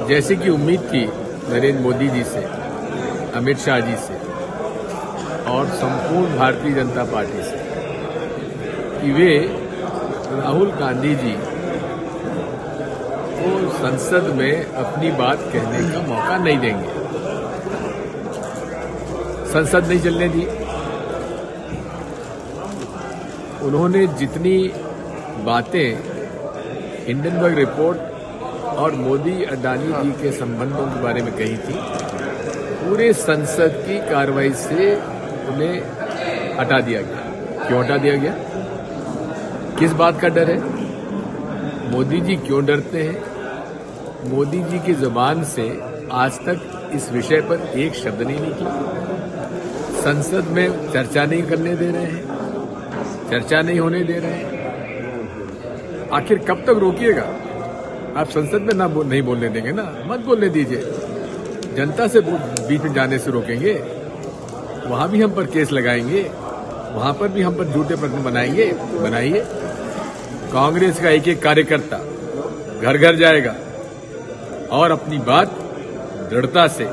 जैसे कि उम्मीद थी नरेंद्र मोदी जी से, अमित शाह जी से और संपूर्ण भारतीय जनता पार्टी से कि वे राहुल गांधी जी को संसद में अपनी बात कहने का मौका नहीं देंगे। संसद नहीं चलने दी। उन्होंने जितनी बातें हिंडनबर्ग रिपोर्ट और मोदी अडानी जी के संबंधों के बारे में कही थी, पूरे संसद की कार्रवाई से उन्हें हटा दिया गया। क्यों हटा दिया गया? किस बात का डर है? मोदी जी क्यों डरते हैं? मोदी जी की जुबान से आज तक इस विषय पर एक शब्द नहीं निकला। संसद में चर्चा नहीं करने दे रहे हैं, चर्चा नहीं होने दे रहे हैं। आखिर कब तक रोकिएगा? आप संसद में नहीं बोलने देंगे ना, मत बोलने दीजिए। जनता से बीच में जाने से रोकेंगे, वहां भी हम पर केस लगाएंगे, वहां पर भी हम पर झूठे प्रश्न बनाइए। कांग्रेस का एक एक कार्यकर्ता घर घर जाएगा और अपनी बात दृढ़ता से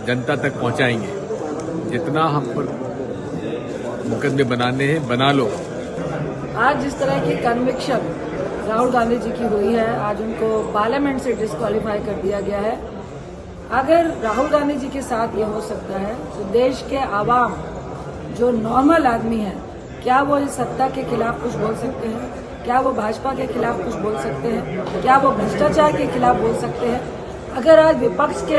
जनता तक पहुंचाएंगे। जितना हम पर मुकदमे बनाने हैं बना लो। आज जिस तरह की कन्विक्शन राहुल गांधी जी की हुई है, आज उनको पार्लियामेंट से डिस्क्वालीफाई कर दिया गया है। अगर राहुल गांधी जी के साथ ये हो सकता है तो देश के आवाम जो नॉर्मल आदमी है, क्या वो इस सत्ता के खिलाफ कुछ बोल सकते हैं? क्या वो भाजपा के खिलाफ कुछ बोल सकते हैं? क्या वो भ्रष्टाचार के खिलाफ बोल सकते हैं? अगर आज विपक्ष के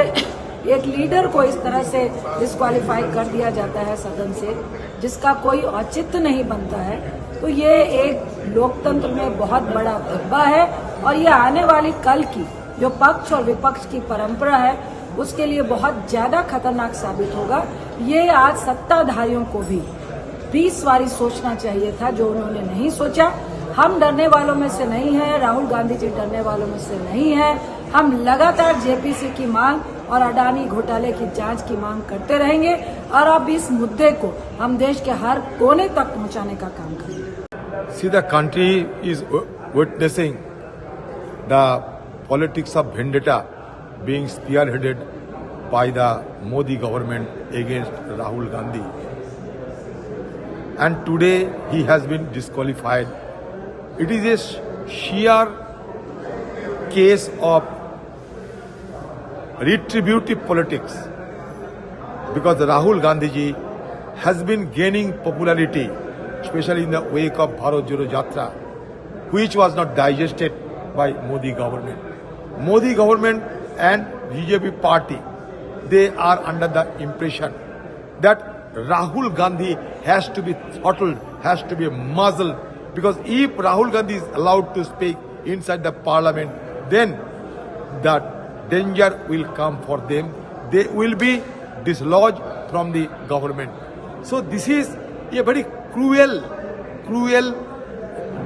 एक लीडर को इस तरह से डिस्क्वालीफाई कर दिया जाता है सदन से, जिसका कोई औचित्य नहीं बनता है, तो ये एक लोकतंत्र में बहुत बड़ा धब्बा है और ये आने वाली कल की जो पक्ष और विपक्ष की परंपरा है उसके लिए बहुत ज्यादा खतरनाक साबित होगा। ये आज सत्ताधारियों को भी 20 बारी सोचना चाहिए था, जो उन्होंने नहीं सोचा। हम डरने वालों में से नहीं है, राहुल गांधी जी डरने वालों में से नहीं है। हम लगातार जेपीसी की मांग और अडानी घोटाले की जांच की मांग करते रहेंगे और अब इस मुद्दे को हम देश के हर कोने तक पहुंचाने का काम करेंगे। See, the country is witnessing the politics of vendetta being spearheaded by the Modi government against Rahul Gandhi. And today he has been disqualified. It is a sheer case of retributive politics because Rahul Gandhi ji has been gaining popularity, especially in the wake of Bharat Joro Yatra, which was not digested by Modi government. Modi government and BJP party, they are under the impression that Rahul Gandhi has to be throttled, has to be muzzled, because if Rahul Gandhi is allowed to speak inside the parliament, then the danger will come for them. They will be dislodged from the government. So this is a very cruel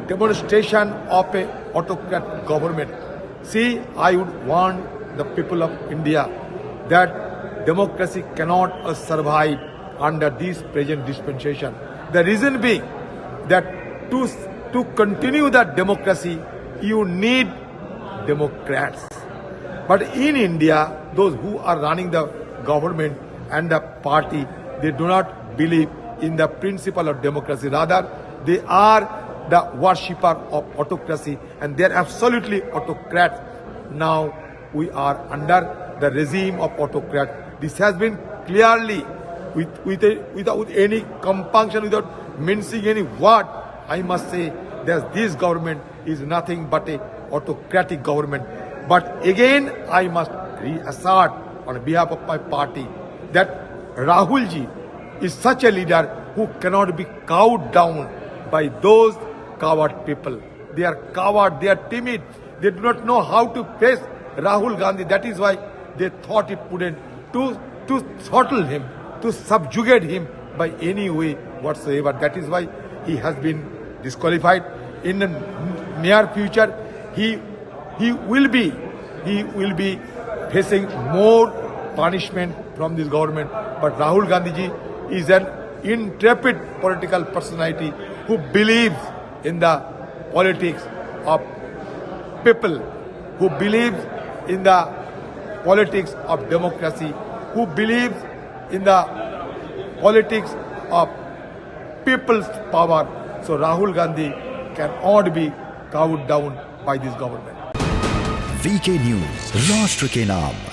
demonstration of a autocrat government. See, I would warn the people of India that democracy cannot survive under this present dispensation. The reason being that to continue that democracy, you need Democrats. But in India, those who are running the government and the party, they do not believe in the principle of democracy. Rather, they are the worshipper of autocracy and they are absolutely autocrats. Now we are under the regime of autocrats. This has been clearly, without any compunction, without mincing any word, I must say that this government is nothing but a autocratic government. But again, I must reassert on behalf of my party that Rahul ji is such a leader who cannot be cowed down by those coward people. They are coward, they are timid, they do not know how to face Rahul Gandhi. That is why they thought it prudent to throttle him, to subjugate him by any way whatsoever. That is why he has been disqualified. In the near future, he will be facing more punishment from this government. But Rahul Gandhi ji is an intrepid political personality who believes in the politics of people, who believes in the politics of democracy, who believes in the politics of people's power. So Rahul Gandhi cannot be cowed down by this government. VK News, राष्ट्र के नाम।